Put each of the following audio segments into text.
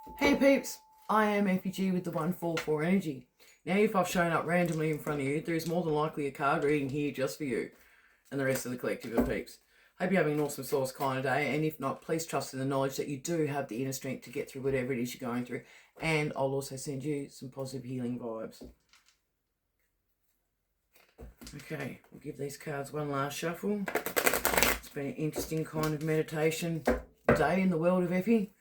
Hey peeps, I am FPG with the 144 Energy. Now if I've shown up randomly in front of you, there is more than likely a card reading here just for you and the rest of the collective of peeps. Hope you're having an awesome source kind of day, and if not, please trust in the knowledge that you do have the inner strength to get through whatever it is you're going through, and I'll also send you some positive healing vibes. Okay, we'll give these cards one last shuffle. It's been an interesting kind of meditation day in the world of Effie.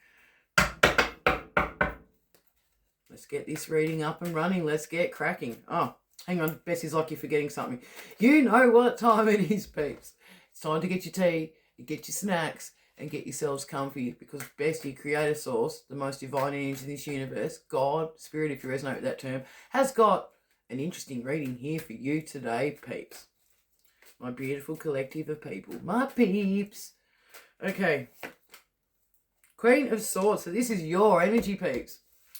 Let's get this reading up and running. Let's get cracking. Oh, hang on. Bessie's like you're forgetting something. You know what time it is, peeps. It's time to get your tea, get your snacks, and get yourselves comfy, because Bessie, Creator Source, the most divine energy in this universe, God, Spirit, if you resonate with that term, has got an interesting reading here for you today, peeps. My beautiful collective of people. My peeps. Okay. Queen of Swords. So this is your energy, peeps.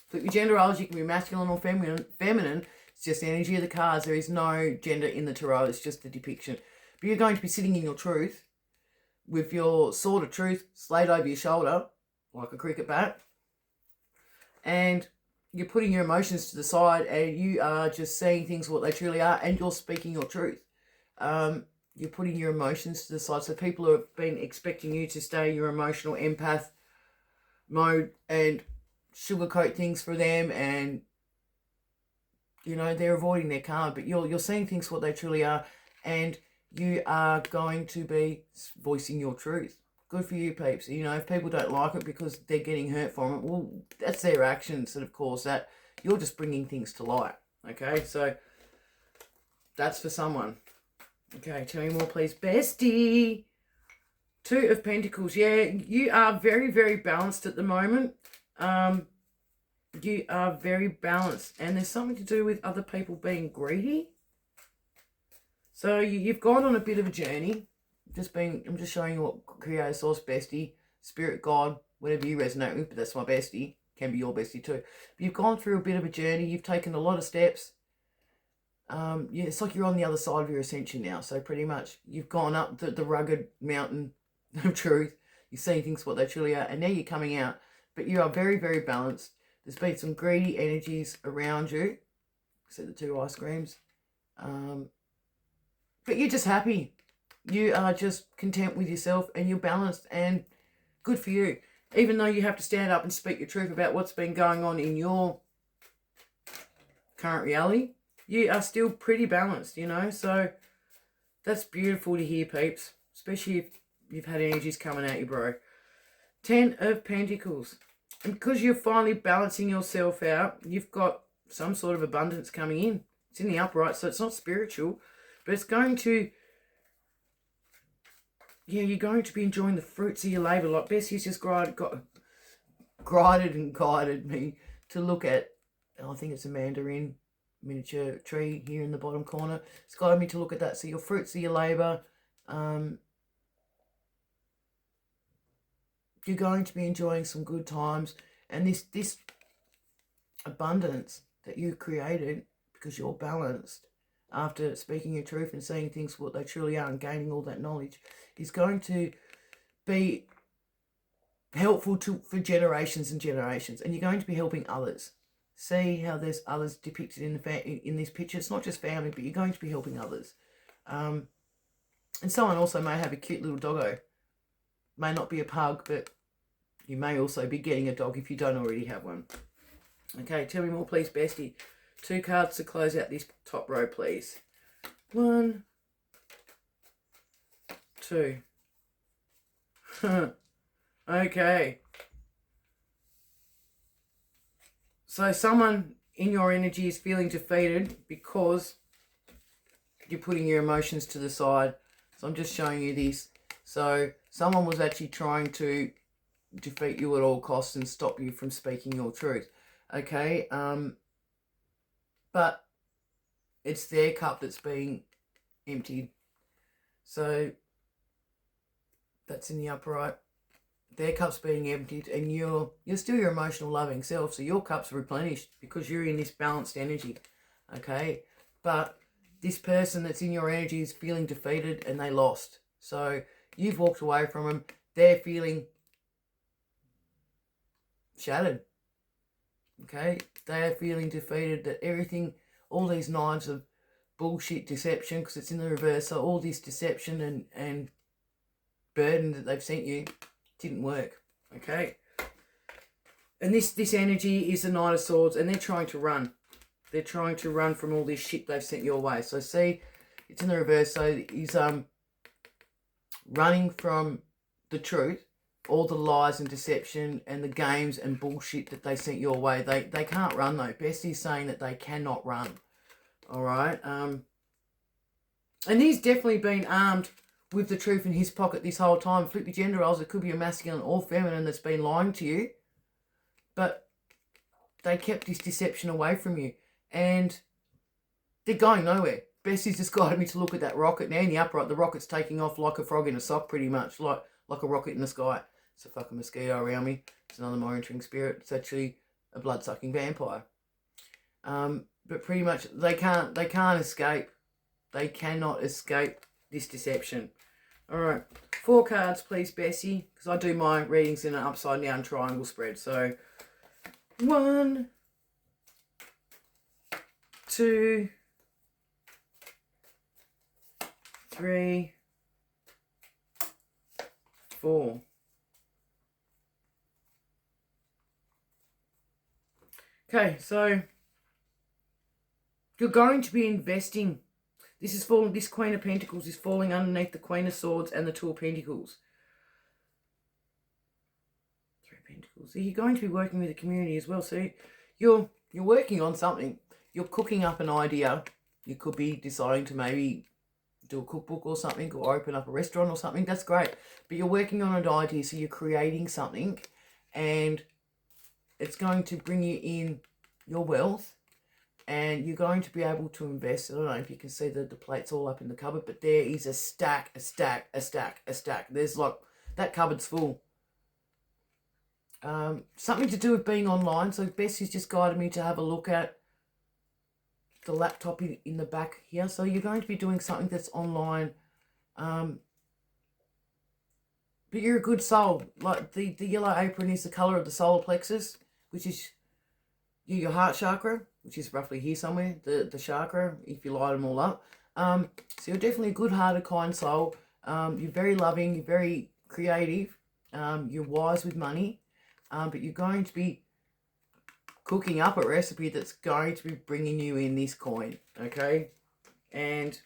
Flip your genderology, can be masculine or feminine. It's just the energy of the cards. There is no gender in the tarot. It's just the depiction. But you're going to be sitting in your truth with your sword of truth slayed over your shoulder like a cricket bat. And you're putting your emotions to the side, and you are just seeing things what they truly are, and you're speaking your truth. You're putting your emotions to the side. So people have been expecting you to stay your emotional empath mode and sugarcoat things for them, and you know they're avoiding their card, but you're seeing things what they truly are, and you are going to be voicing your truth. Good for you, peeps. You know, if people don't like it because they're getting hurt from it, well, that's their actions that have caused that. You're just bringing things to light. Okay, so that's for someone. Okay, tell me more, please, bestie. Two of Pentacles. Yeah, you are very, very balanced at the moment. You are very balanced, and there's something to do with other people being greedy. So you've gone on a bit of a journey. I'm just showing you what Creator Source, Bestie, Spirit, God, whatever you resonate with, but that's my bestie. Can be your bestie too. But you've gone through a bit of a journey. You've taken a lot of steps. Yeah, it's like you're on the other side of your ascension now. So pretty much you've gone up the rugged mountain of truth. You're seeing things what they truly are, and now you're coming out. But you are very, very balanced. There's been some greedy energies around you. See the two ice creams. But you're just happy. You are just content with yourself, and you're balanced, and good for you. Even though you have to stand up and speak your truth about what's been going on in your current reality, you are still pretty balanced, you know. So that's beautiful to hear, peeps. Especially if you've had energies coming at you, bro. 10 of Pentacles. And because you're finally balancing yourself out, you've got some sort of abundance coming in. It's in the upright, so it's not spiritual, but it's going to, yeah, you're going to be enjoying the fruits of your labour. Like Bessie's just guided and guided me to look at, I think it's a mandarin miniature tree here in the bottom corner. It's guided me to look at that. So your fruits of your labour, you're going to be enjoying some good times, and this abundance that you created because you're balanced after speaking your truth and seeing things what they truly are and gaining all that knowledge is going to be helpful for generations and generations, and you're going to be helping others. See how there's others depicted in this picture. It's not just family, but you're going to be helping others. And someone also may have a cute little doggo. May not be a pug, but you may also be getting a dog if you don't already have one. Okay, tell me more, please, bestie. 2 cards to close out this top row, please. 1, 2. Okay. So someone in your energy is feeling defeated because you're putting your emotions to the side. So I'm just showing you this. So someone was actually trying to defeat you at all costs and stop you from speaking your truth. Okay, but it's their cup that's being emptied. So that's in the upright. Their cup's being emptied, and you're still your emotional loving self. So your cup's replenished because you're in this balanced energy. Okay, but this person that's in your energy is feeling defeated and they lost. So you've walked away from them. They're feeling shattered. Okay, they are feeling defeated, that everything, all these knives of bullshit deception, because it's in the reverse, so all this deception and burden that they've sent you didn't work. Okay, and this energy is the Knight of Swords, and they're trying to run. They're trying to run from all this shit they've sent your way. So see, it's in the reverse. So he's running from the truth, all the lies and deception and the games and bullshit that they sent your way. They can't run though. Bestie's saying that they cannot run. All right. And he's definitely been armed with the truth in his pocket this whole time. Flip your gender roles. It could be a masculine or feminine that's been lying to you, but they kept this deception away from you, and they're going nowhere. Bestie's just guided me to look at that rocket now in the upright. The rocket's taking off like a frog in a sock, pretty much, like a rocket in the sky. It's a fucking mosquito around me. It's another monitoring spirit. It's actually a blood-sucking vampire. But pretty much they can't escape. They cannot escape this deception. All right, 4 cards, please, Bessie, because I do my readings in an upside-down triangle spread. So 1, 2, 3, 4. Okay, so you're going to be investing. This is falling. This Queen of Pentacles is falling underneath the Queen of Swords and the Two of Pentacles. 3 of Pentacles. So you're going to be working with the community as well. So you're working on something. You're cooking up an idea. You could be deciding to maybe do a cookbook or something, or open up a restaurant or something. That's great. But you're working on an idea, so you're creating something, and it's going to bring you in your wealth, and you're going to be able to invest. I don't know if you can see the plates all up in the cupboard, but there is a stack. There's like, that cupboard's full. Something to do with being online. So Bessie's just guided me to have a look at the laptop in the back here. So you're going to be doing something that's online. But you're a good soul. Like the yellow apron is the colour of the solar plexus, which is your heart chakra, which is roughly here somewhere, the chakra, if you light them all up. So you're definitely a good-hearted, kind soul. You're very loving, you're very creative, you're wise with money, but you're going to be cooking up a recipe that's going to be bringing you in this coin, okay? And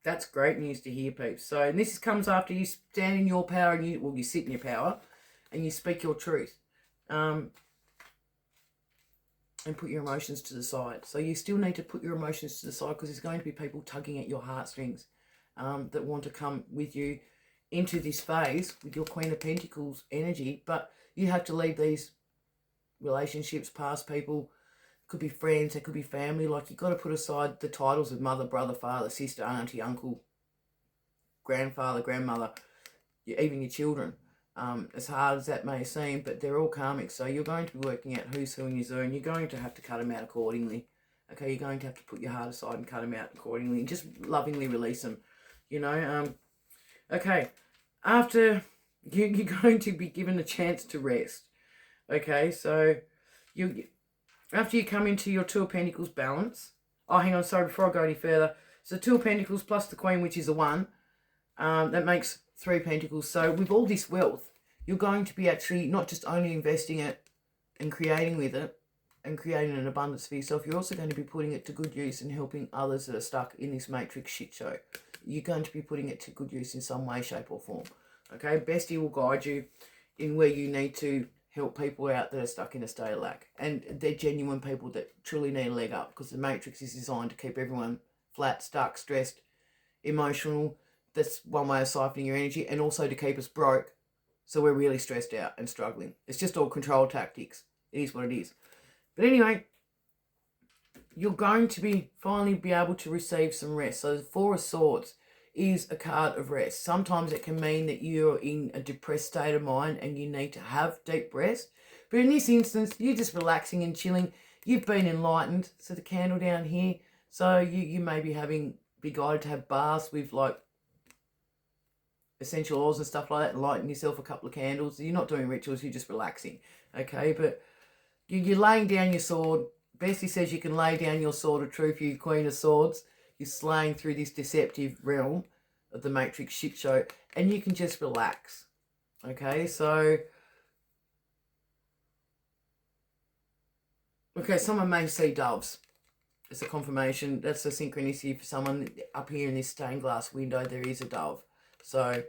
that's great news to hear, peeps. So, and this comes after you stand in your power, and you sit in your power, and you speak your truth. And put your emotions to the side. So you still need to put your emotions to the side, because there's going to be people tugging at your heartstrings that want to come with you into this phase with your Queen of Pentacles energy. But you have to leave these relationships, past people, could be friends, it could be family. Like, you've got to put aside the titles of mother, brother, father, sister, auntie, uncle, grandfather, grandmother, even your children. As hard as that may seem, but they're all karmic. So you're going to be working out who's who in your zone. You're going to have to cut them out accordingly. Okay, you're going to have to put your heart aside and cut them out accordingly, and just lovingly release them. You know. Okay, after you're going to be given a chance to rest. Okay, so after you come into your Two of Pentacles balance. Oh, hang on, sorry, before I go any further. So Two of Pentacles plus the Queen, which is a 1. That makes 3 Pentacles. So with all this wealth, you're going to be actually not just only investing it and creating with it and creating an abundance for yourself, you're also going to be putting it to good use and helping others that are stuck in this matrix shit show. You're going to be putting it to good use in some way, shape or form. Okay, Bestie will guide you in where you need to help people out that are stuck in a state of lack. And they're genuine people that truly need a leg up, because the matrix is designed to keep everyone flat, stuck, stressed, emotional. That's one way of siphoning your energy, and also to keep us broke, so we're really stressed out and struggling. It's just all control tactics. It is what it is. But anyway, you're going to finally be able to receive some rest. So the 4 of Swords is a card of rest. Sometimes it can mean that you're in a depressed state of mind and you need to have deep rest. But in this instance, you're just relaxing and chilling. You've been enlightened. So the candle down here. So you may be guided to have baths with like essential oils and stuff like that, and lighting yourself a couple of candles. You're not doing rituals, you're just relaxing. Okay, but You're laying down your sword. Bessie says you can lay down your sword of truth, you Queen of Swords. You're slaying through this deceptive realm of the Matrix shit show, and you can just relax. Okay, so... Okay, someone may see doves. It's a confirmation. That's a synchronicity for someone. Up here in this stained glass window, there is a dove. So,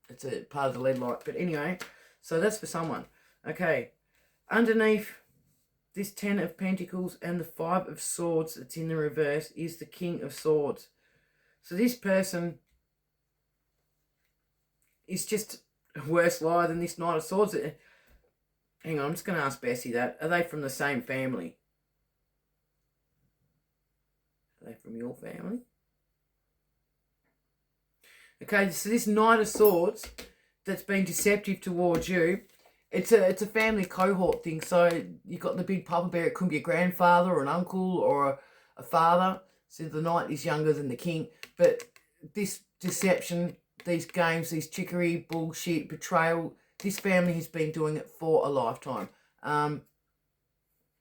it's a part of the lead light. But anyway, so that's for someone. Okay, underneath this 10 of Pentacles and the 5 of Swords that's in the reverse is the King of Swords. So this person is just a worse liar than this Knight of Swords. Hang on, I'm just going to ask Bessie that. Are they from the same family? Are they from your family? Okay, so this Knight of Swords that's been deceptive towards you, it's a family cohort thing. So you've got the big papa bear. It could be a grandfather or an uncle or a father. So the knight is younger than the king. But this deception, these games, these trickery, bullshit, betrayal, this family has been doing it for a lifetime.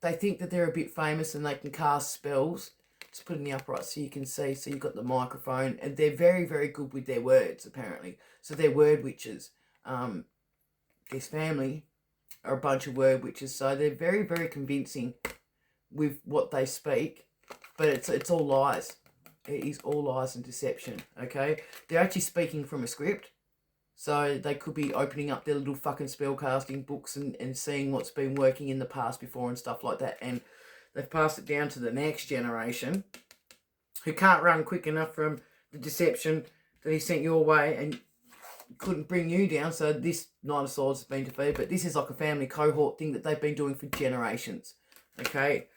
They think that they're a bit famous and they can cast spells. Just put it in the upright so you can see. So you've got the microphone. And they're very, very good with their words, apparently. So they're word witches. This family are a bunch of word witches. So they're very, very convincing with what they speak. But it's all lies. It is all lies and deception, okay? They're actually speaking from a script. So they could be opening up their little fucking spellcasting books and seeing what's been working in the past before and stuff like that. And they've passed it down to the next generation who can't run quick enough from the deception that he sent your way and couldn't bring you down. So this Knight of Swords has been defeated. But this is like a family cohort thing that they've been doing for generations, okay?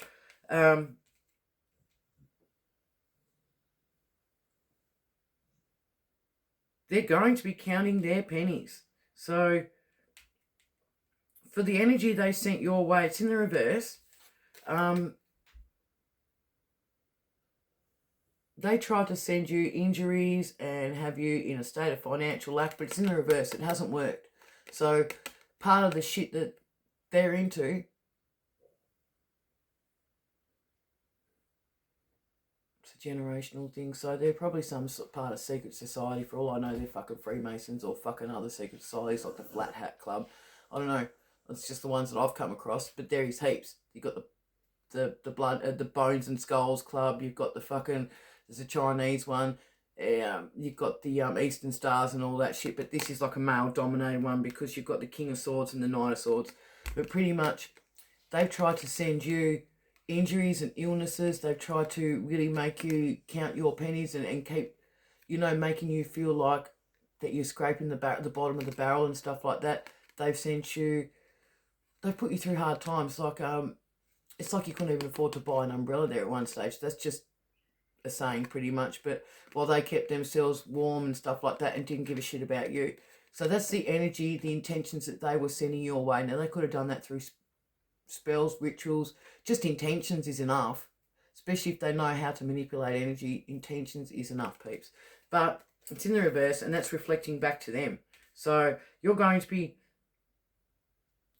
They're going to be counting their pennies. So, for the energy they sent your way, it's in the reverse. They tried to send you injuries and have you in a state of financial lack, but it's in the reverse. It hasn't worked. So, part of the shit that they're into... generational thing, so they're probably some part of secret society. For all I know, they're fucking Freemasons or fucking other secret societies like the Flat Hat Club. I don't know. It's just the ones that I've come across. But there is heaps. You've got the blood, the Bones and Skulls Club. You've got the fucking, there's a Chinese one. You've got the Eastern Stars and all that shit. But this is like a male-dominated one because you've got the King of Swords and the Knight of Swords. But pretty much, they've tried to send you injuries and illnesses. They've tried to really make you count your pennies and keep, you know, making you feel like that you're scraping the bottom of the barrel and stuff like that. They've sent you, they've put you through hard times. Like, it's like you couldn't even afford to buy an umbrella there at one stage. That's just a saying pretty much. But while they kept themselves warm and stuff like that and didn't give a shit about you. So that's the energy, the intentions that they were sending your way. Now, they could have done that through spells, rituals. Just intentions is enough, especially if they know how to manipulate energy. Intentions is enough, peeps. But it's in the reverse, and that's reflecting back to them. So you're going to be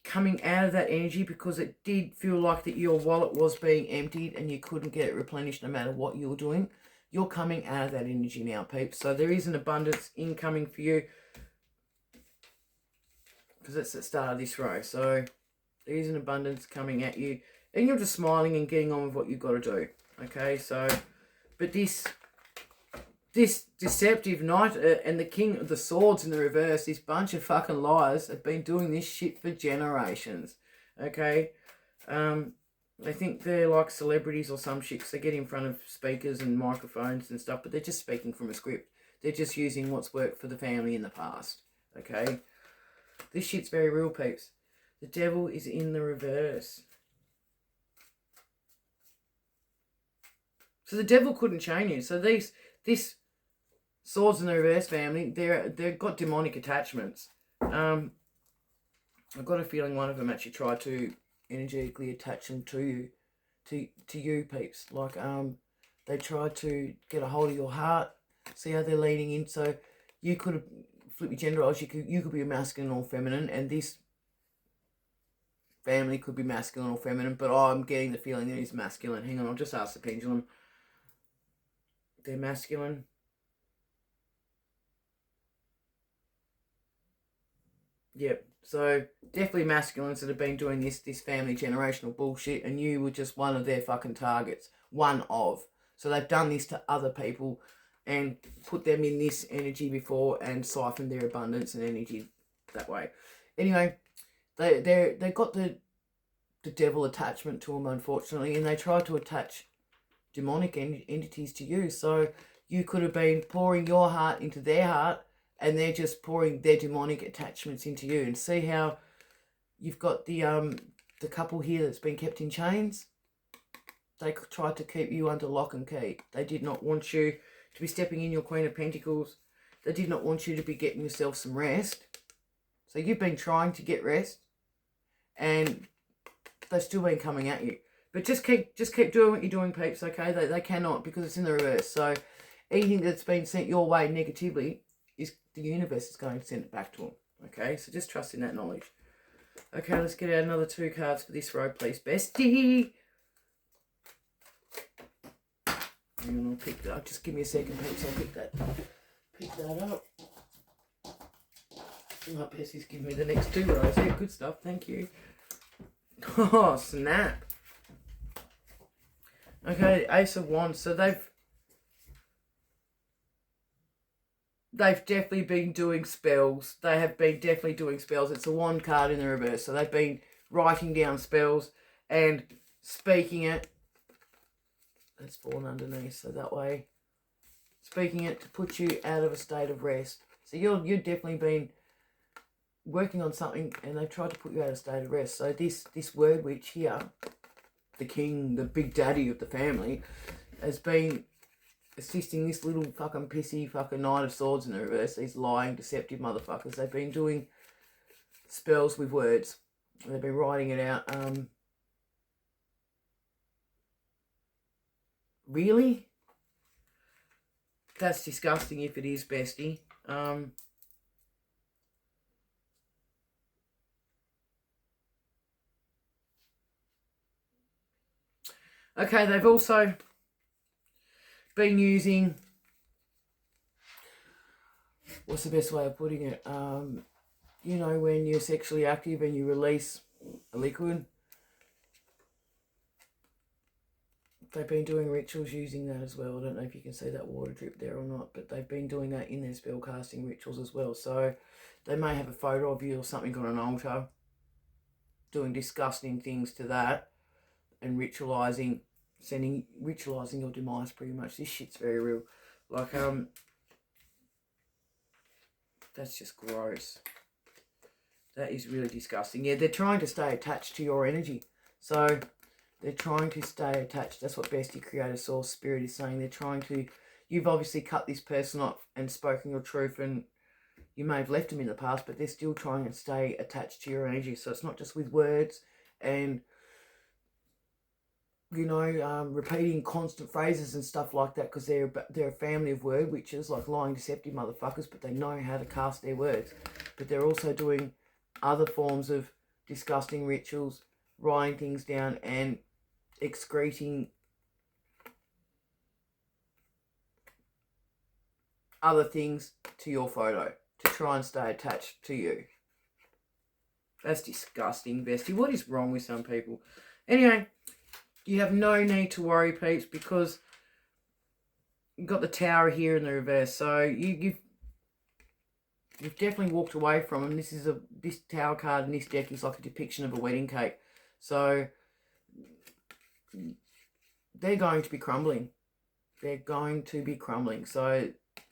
coming out of that energy because it did feel like that your wallet was being emptied and you couldn't get it replenished no matter what you were doing. You're coming out of that energy now, peeps. So there is an abundance incoming for you because it's the start of this row. So there is an abundance coming at you. And you're just smiling and getting on with what you've got to do. Okay, so... But this deceptive knight and the King of the Swords in the reverse, this bunch of fucking liars have been doing this shit for generations. Okay? They think they're like celebrities or some shit because they get in front of speakers and microphones and stuff, but they're just speaking from a script. They're just using what's worked for the family in the past. Okay? This shit's very real, peeps. The devil is in the reverse. So the devil couldn't chain you. So this Swords in the Reverse family, they've got demonic attachments. I've got a feeling one of them actually tried to energetically attach them to you, to you peeps. Like they tried to get a hold of your heart. See how they're leaning in. So you could have flipped your gender roles. You could be a masculine or feminine, and this family could be masculine or feminine, but I'm getting the feeling that he's masculine. Hang on, I'll just ask the pendulum. They're masculine. Yep. So definitely masculines that have been doing this family generational bullshit, and you were just one of their fucking targets. One of. So they've done this to other people and put them in this energy before and siphoned their abundance and energy that way. Anyway, they got the devil attachment to them, unfortunately, and they tried to attach demonic entities to you. So you could have been pouring your heart into their heart, and they're just pouring their demonic attachments into you. And see how you've got the couple here that's been kept in chains. They tried to keep you under lock and key. They did not want you to be stepping in your Queen of Pentacles. They did not want you to be getting yourself some rest. So you've been trying to get rest, and they've still been coming at you. But just keep doing what you're doing, peeps, okay? They cannot, because it's in the reverse. So anything that's been sent your way negatively, is the universe is going to send it back to them, okay? So just trust in that knowledge. Okay, let's get out another 2 cards for this row, please, bestie. And I'll pick that up. Just give me a second, peeps. I'll pick that up. Oh, Bessie's giving me the next 2 rows. Yeah, good stuff. Thank you. Oh, snap. Okay, Ace of Wands. So they've definitely been doing spells. They have been definitely doing spells. It's a wand card in the reverse. So they've been writing down spells and speaking it. That's fallen underneath, so that way. Speaking it to put you out of a state of rest. So you've definitely been working on something, and they've tried to put you out of a state of rest. So this word witch here, the king, the big daddy of the family, has been assisting this little fucking pissy fucking Knight of Swords in the reverse. These lying, deceptive motherfuckers. They've been doing spells with words. They've been writing it out. Really? That's disgusting if it is, bestie. Okay, they've also been using, what's the best way of putting it? You know, when you're sexually active and you release a liquid. They've been doing rituals using that as well. I don't know if you can see that water drip there or not, but they've been doing that in their spell casting rituals as well. So they may have a photo of you or something on an altar, doing disgusting things to that, and ritualizing your demise pretty much. This shit's very real. Like, that's just gross. That is really disgusting. Yeah, they're trying to stay attached to your energy. So they're trying to stay attached. That's what Bestie Creator Source Spirit is saying. They're trying to, you've obviously cut this person off and spoken your truth, and you may have left them in the past, but they're still trying to stay attached to your energy. So it's not just with words and, you know, repeating constant phrases and stuff like that, because they're a family of word witches, like lying, deceptive motherfuckers, but they know how to cast their words. But they're also doing other forms of disgusting rituals, writing things down and excreting other things to your photo to try and stay attached to you. That's disgusting, bestie. What is wrong with some people? Anyway, you have no need to worry, peeps, because you've got the Tower here in the reverse. So you've definitely walked away from them. This Tower card in this deck is like a depiction of a wedding cake. So they're going to be crumbling. They're going to be crumbling. So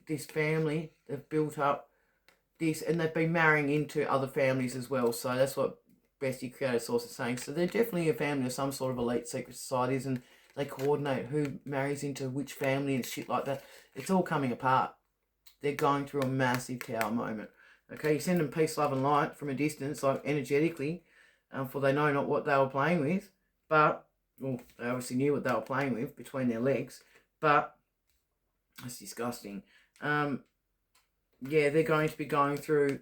this family, they've built up this, and they've been marrying into other families as well. So that's what Bestie Creator Source is saying. So they're definitely a family of some sort of elite secret societies, and they coordinate who marries into which family and shit like that. It's all coming apart. They're going through a massive Tower moment. Okay, you send them peace, love, and light from a distance, like energetically, for they know not what they were playing with, but, well, they obviously knew what they were playing with between their legs, but that's disgusting. Yeah, they're going to be going through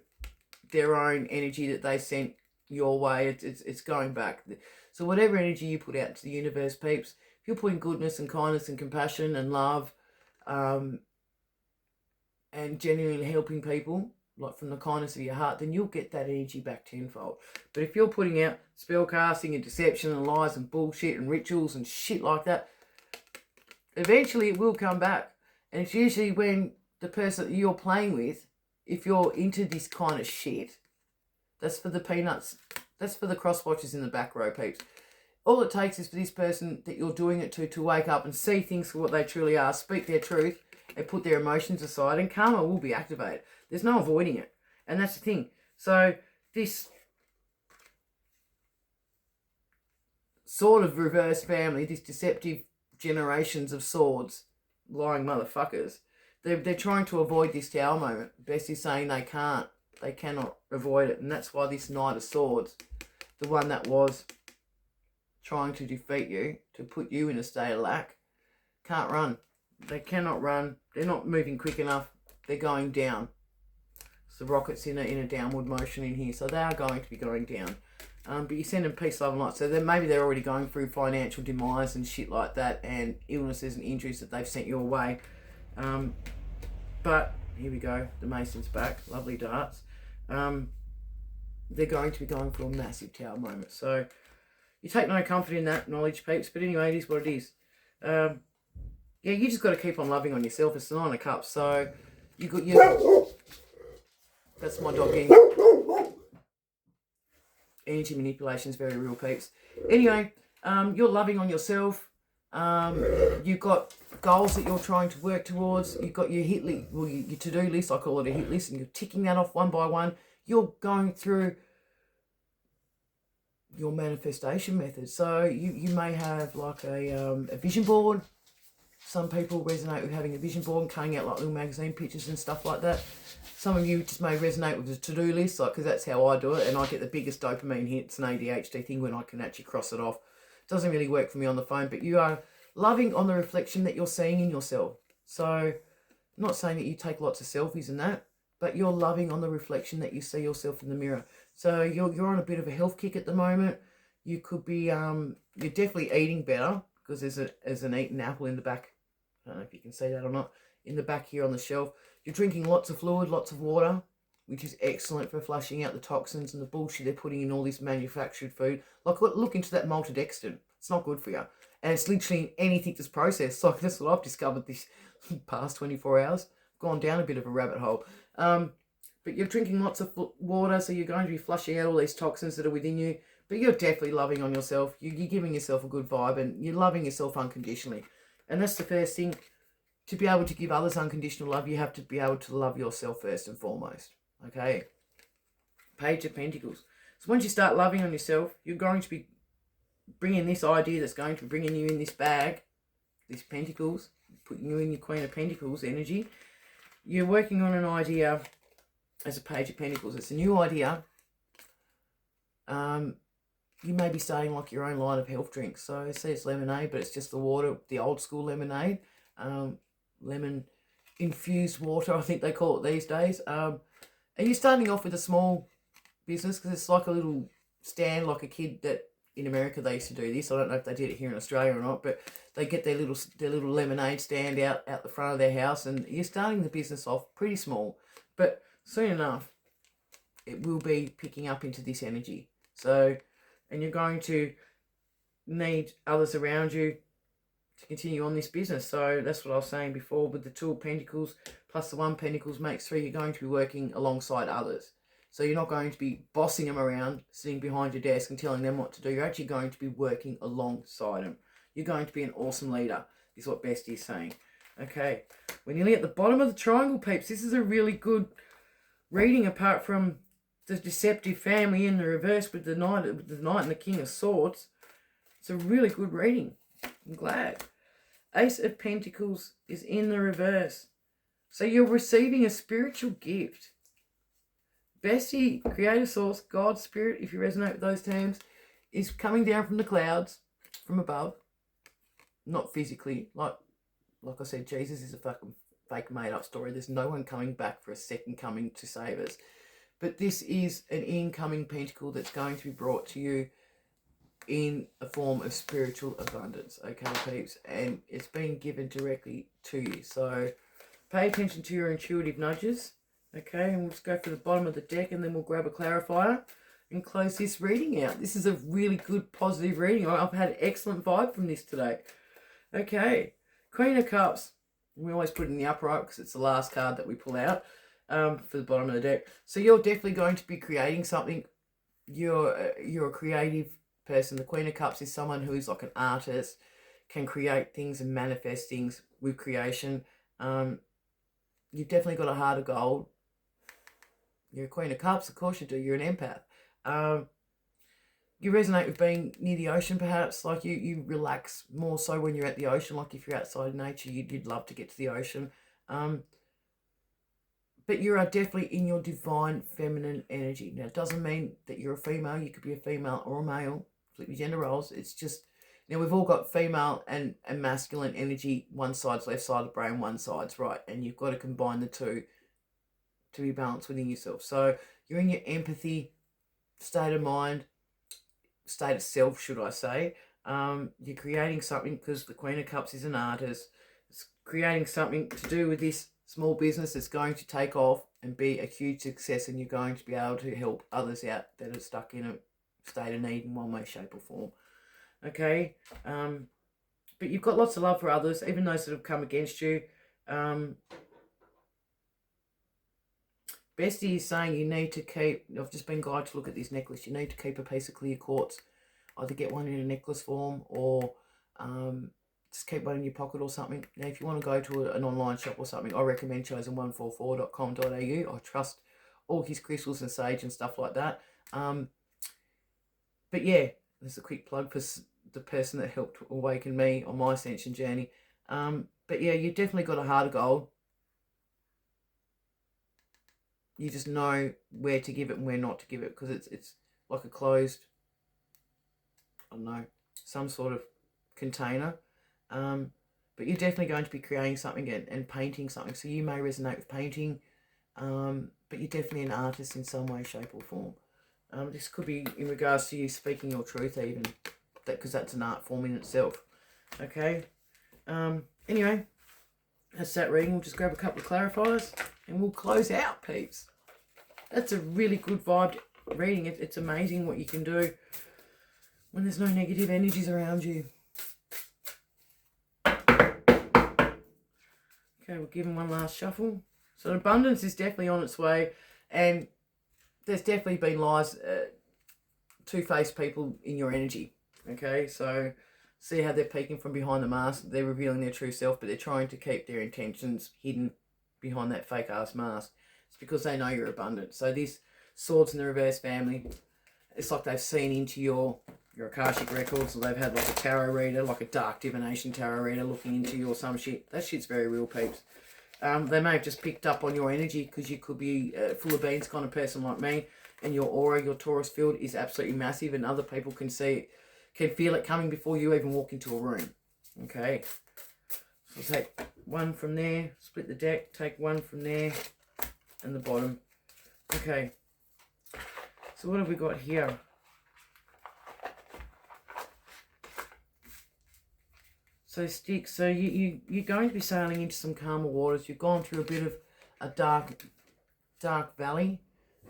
their own energy that they sent your way. It's going back. So whatever energy you put out into the universe, peeps, if you're putting goodness and kindness and compassion and love, and genuinely helping people, like from the kindness of your heart, then you'll get that energy back tenfold. But if you're putting out spell casting and deception and lies and bullshit and rituals and shit like that, eventually it will come back. And it's usually when the person that you're playing with, if you're into this kind of shit, that's for the peanuts, that's for the cross-watchers in the back row, peeps. All it takes is for this person that you're doing it to wake up and see things for what they truly are, speak their truth, and put their emotions aside, and karma will be activated. There's no avoiding it. And that's the thing. So this sort of reverse family, this deceptive generations of swords, lying motherfuckers, they're trying to avoid this Tower moment. Bessie's saying they can't. They cannot avoid it. And that's why this Knight of Swords, the one that was trying to defeat you, to put you in a state of lack, can't run. They cannot run. They're not moving quick enough. They're going down. So the rocket's in a downward motion in here. So they are going to be going down. But you send them peace, love and light. So maybe they're already going through financial demise and shit like that, and illnesses and injuries that they've sent your way. But here we go. The Mason's back. Lovely darts. They're going to be going for a massive Tower moment. So you take no comfort in that knowledge, peeps. But anyway, it is what it is. Yeah, you just got to keep on loving on yourself. It's the Nine of Cups. So you got your... That's my dog getting... Energy manipulation is very real, peeps. Anyway, you're loving on yourself. You've got goals that you're trying to work towards. You've got your hit list, well, your to-do list, I call it a hit list, and you're ticking that off one by one. You're going through your manifestation method. So you may have like a vision board. Some people resonate with having a vision board and cutting out like little magazine pictures and stuff like that. Some of you just may resonate with the to-do list, like, because that's how I do it, and I get the biggest dopamine hit. It's an ADHD thing when I can actually cross it off. It doesn't really work for me on the phone, but you are loving on the reflection that you're seeing in yourself. So I'm not saying that you take lots of selfies and that, but you're loving on the reflection that you see yourself in the mirror. So you're on a bit of a health kick at the moment. You could be, you're definitely eating better, because there's an eaten apple in the back. I don't know if you can see that or not. In the back here on the shelf. You're drinking lots of fluid, lots of water, which is excellent for flushing out the toxins and the bullshit they're putting in all this manufactured food. Like, look into that maltodextrin. It's not good for you. And it's literally anything that's processed. Like, that's what I've discovered this past 24 hours. Gone down a bit of a rabbit hole. But you're drinking lots of water, so you're going to be flushing out all these toxins that are within you. But you're definitely loving on yourself. You're giving yourself a good vibe, and you're loving yourself unconditionally. And that's the first thing. To be able to give others unconditional love, you have to be able to love yourself first and foremost. Okay? Page of Pentacles. So once you start loving on yourself, you're going to be bringing this idea that's going to be bringing you in this bag, this Pentacles, putting you in your Queen of Pentacles energy. You're working on an idea as a Page of Pentacles. It's a new idea. You may be starting like your own line of health drinks. So say it's lemonade, but it's just the water, the old school lemonade. Lemon infused water, I think they call it these days. And you're starting off with a small business, because it's like a little stand, like a kid that in America they used to do this. I don't know if they did it here in Australia or not, but they get their little lemonade stand out the front of their house, and you're starting the business off pretty small, but soon enough it will be picking up into this energy. So, and you're going to need others around you to continue on this business. So that's what I was saying before, with the Two of Pentacles plus the One Pentacles makes three. You're going to be working alongside others. So you're not going to be bossing them around, sitting behind your desk and telling them what to do. You're actually going to be working alongside them. You're going to be an awesome leader, is what Bestie is saying. Okay, we're nearly at the bottom of the triangle, peeps. This is a really good reading, apart from the deceptive family in the reverse with the Knight and the King of Swords. It's a really good reading. I'm glad. Ace of Pentacles is in the reverse. So you're receiving a spiritual gift. Bestie, Creator Source, God, Spirit, if you resonate with those terms, is coming down from the clouds, from above. Not physically. Like I said, Jesus is a fucking fake made up story. There's no one coming back for a second coming to save us. But this is an incoming pentacle that's going to be brought to you in a form of spiritual abundance, okay, peeps? And it's being given directly to you. So pay attention to your intuitive nudges, okay? And we'll just go for the bottom of the deck, and then we'll grab a clarifier and close this reading out. This is a really good, positive reading. I've had an excellent vibe from this today. Okay, Queen of Cups. We always put it in the upright because it's the last card that we pull out for the bottom of the deck. So you're definitely going to be creating something. You're a creative person. The Queen of Cups is someone who is like an artist, can create things and manifest things with creation. You've definitely got a heart of gold. You're a Queen of Cups, of course you do. You're an empath. You resonate with being near the ocean, perhaps. Like you relax more so when you're at the ocean. Like if you're outside in nature, you'd love to get to the ocean. But you are definitely in your divine feminine energy. Now, it doesn't mean that you're a female. You could be a female or a male. Flip your gender roles. It's just, we've all got female and masculine energy. One side's left side of the brain, one side's right. And you've got to combine the two to be balanced within yourself. So you're in your empathy state of mind, state of self, should I say. You're creating something because the Queen of Cups is an artist. It's creating something to do with this small business that's going to take off and be a huge success, and you're going to be able to help others out that are stuck in a state of need in one way, shape or form. Okay? But you've got lots of love for others, even those that have come against you. Bestie is saying you need to keep, I've just been guided to look at this necklace, you need to keep a piece of clear quartz. Either get one in a necklace form or just keep one in your pocket or something. Now, if you want to go to an online shop or something, I recommend chosen144.com.au. I trust all his crystals and sage and stuff like that. But yeah, there's a quick plug for the person that helped awaken me on my ascension journey. But yeah, you've definitely got a heart of gold. You just know where to give it and where not to give it, because it's like a closed, I don't know, some sort of container. But you're definitely going to be creating something and painting something. So you may resonate with painting, but you're definitely an artist in some way, shape or form. This could be in regards to you speaking your truth even, because that's an art form in itself. Okay. Anyway, that's that reading. We'll just grab a couple of clarifiers and we'll close out, peeps. That's a really good vibe reading. It's amazing what you can do when there's no negative energies around you. Okay, we'll give them one last shuffle. So abundance is definitely on its way, and there's definitely been lies, two-faced people in your energy. Okay, so see how they're peeking from behind the mask. They're revealing their true self, but they're trying to keep their intentions hidden behind that fake-ass mask. It's because they know you're abundant. So this Swords in the Reverse family, it's like they've seen into your Akashic records, or they've had like a tarot reader, like a dark divination tarot reader looking into you or some shit. That shit's very real, peeps. They may have just picked up on your energy because you could be full of beans kind of person like me, and your aura, your Taurus field is absolutely massive, and other people can see it, can feel it coming before you even walk into a room. Okay. So we'll take one from there, split the deck, take one from there, and the bottom. Okay. So what have we got here? So sticks, so you're going to be sailing into some calmer waters. You've gone through a bit of a dark valley.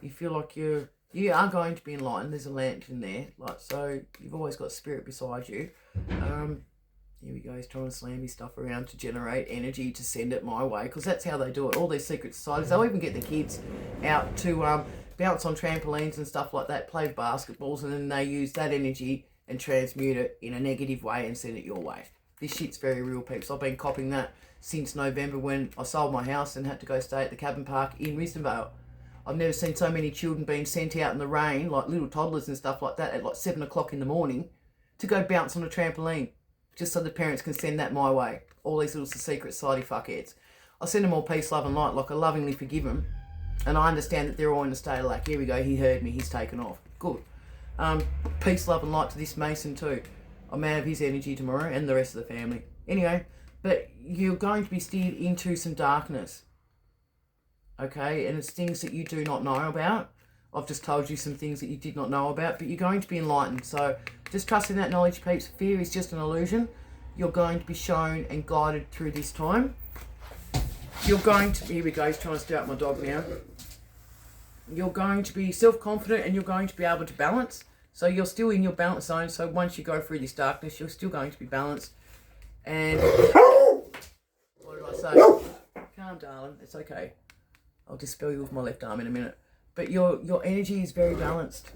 You feel like you are going to be enlightened. There's a lantern there. Like, so you've always got spirit beside you. Here we go, he's trying to slam his stuff around to generate energy to send it my way, because that's how they do it. All these secret societies, they'll even get the kids out to bounce on trampolines and stuff like that, play basketballs, and then they use that energy and transmute it in a negative way and send it your way. This shit's very real, peeps. I've been copying that since November when I sold my house and had to go stay at the cabin park in Risdon Vale. I've never seen so many children being sent out in the rain, like little toddlers and stuff like that, at like 7 o'clock in the morning to go bounce on a trampoline, just so the parents can send that my way. All these little secret society fuckheads. I send them all peace, love and light, like I lovingly forgive them. And I understand that they're all in a state of like, here we go, he heard me, he's taken off. Good. Peace, love and light to this Mason too. I'm out of his energy tomorrow and the rest of the family. Anyway, but you're going to be steered into some darkness. Okay, and it's things that you do not know about. I've just told you some things that you did not know about, but you're going to be enlightened. So just trust in that knowledge, peeps. Fear is just an illusion. You're going to be shown and guided through this time. You're going to, here we go, he's trying to stare at my dog now. You're going to be self-confident and you're going to be able to balance. So you're still in your balance zone. So once you go through this darkness, you're still going to be balanced. And what did I say? Calm, darling. It's okay. I'll dispel you with my left arm in a minute. But your energy is very balanced.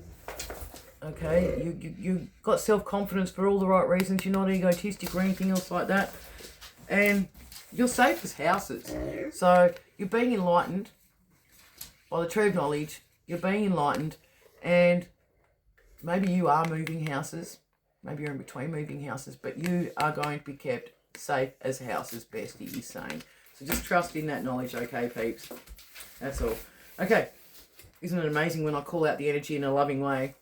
Okay? You got self-confidence for all the right reasons. You're not egotistic or anything else like that. And you're safe as houses. So you're being enlightened by the true knowledge. You're being enlightened. And maybe you are moving houses. Maybe you're in between moving houses. But you are going to be kept safe as houses, Bestie is saying. So just trust in that knowledge, okay, peeps? That's all. Okay. Isn't it amazing when I call out the energy in a loving way?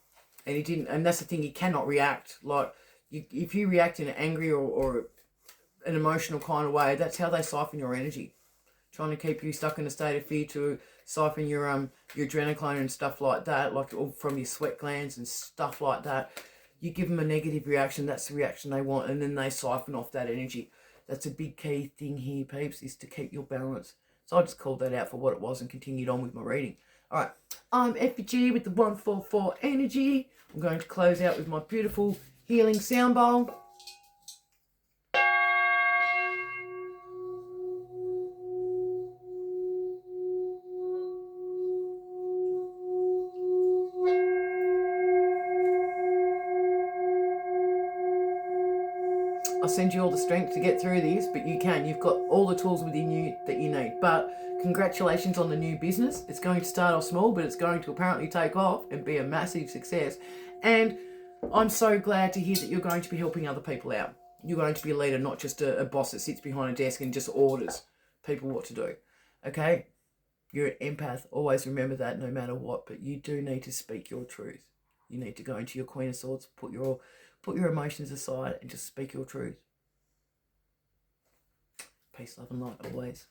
And he didn't, and that's the thing, he cannot react. Like, if you react in an angry or an emotional kind of way, that's how they siphon your energy. Trying to keep you stuck in a state of fear to siphon your adrenaline and stuff like that, like all from your sweat glands and stuff like that. You give them a negative reaction, that's the reaction they want, and then they siphon off that energy. That's a big key thing here, peeps, is to keep your balance. So I just called that out for what it was and continued on with my reading. All right, I'm Effigy with the 144 energy. I'm going to close out with my beautiful healing sound bowl. I'll send you all the strength to get through this, but you can. You've got all the tools within you that you need. But congratulations on the new business. It's going to start off small, but it's going to apparently take off and be a massive success. And I'm so glad to hear that you're going to be helping other people out. You're going to be a leader, not just a boss that sits behind a desk and just orders people what to do. Okay? You're an empath. Always remember that no matter what. But you do need to speak your truth. You need to go into your Queen of Swords, put your emotions aside and just speak your truth. Peace, love and light always.